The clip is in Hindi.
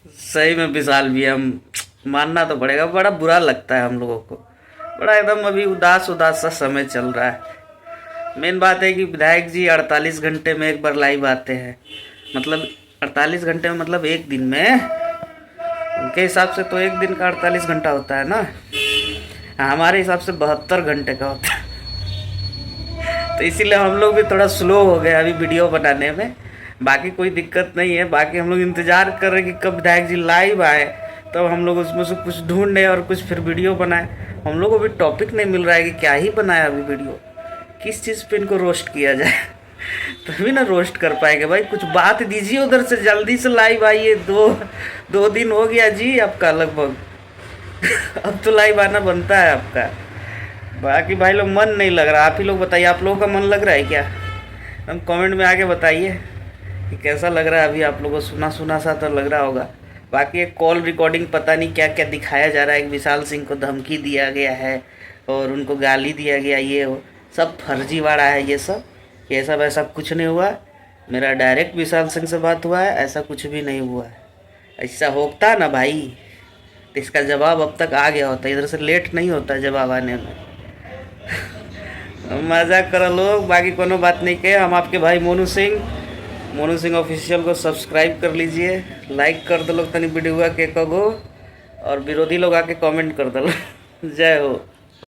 सही में विशाल भी हम मानना तो पड़ेगा, बड़ा बुरा लगता है हम लोगों को। बड़ा एकदम अभी उदास उदास सा समय चल रहा है। मेन बात है कि विधायक जी 48 घंटे में एक बार लाइव आते हैं। मतलब 48 घंटे में मतलब एक दिन में, उनके हिसाब से तो एक दिन का 48 घंटा होता है ना। हमारे हिसाब से 72 घंटे का होता है। तो इसीलिए हम लोग भी थोड़ा स्लो हो गए अभी वीडियो बनाने में। बाकी कोई दिक्कत नहीं है। बाकी हम लोग इंतज़ार कर रहे हैं कि कब विधायक जी लाइव आए, तब तो हम लोग उसमें से कुछ ढूंढे और कुछ फिर वीडियो बनाए। हम लोग को भी टॉपिक नहीं मिल रहा है कि क्या ही बनाए अभी वीडियो, किस चीज़ पे इनको रोस्ट किया जाए। तभी ना रोस्ट कर पाएंगे भाई। कुछ बात दीजिए उधर से, जल्दी से लाइव आइए। दो दो दिन हो गया जी आपका लगभग। अब तो लाइव आना बनता है आपका। बाकी भाई लोग मन नहीं लग रहा। आप ही लोग बताइए, आप लोगों का मन लग रहा है क्या? हम कमेंट में आके बताइए कि कैसा लग रहा है। अभी आप लोगों को सुना सुना सा तो लग रहा होगा। बाकी एक कॉल रिकॉर्डिंग पता नहीं क्या क्या दिखाया जा रहा है। विशाल सिंह को धमकी दिया गया है और उनको गाली दिया गया, ये हो सब फर्जीवाड़ा है ये सब ऐसा कुछ नहीं हुआ। मेरा डायरेक्ट विशाल सिंह से बात हुआ है, ऐसा कुछ भी नहीं हुआ है। ऐसा होता ना भाई तो इसका जवाब अब तक आ गया होता, इधर से लेट नहीं होता जवाब आने में। मजाक करो लोग, बाकी कोनो बात नहीं के। हम आपके भाई मोनू सिंह ऑफिशियल को सब्सक्राइब कर लीजिए, लाइक कर दो लोग तनी वीडियो के कगो, और विरोधी लोग आके कमेंट कर दो। जय हो।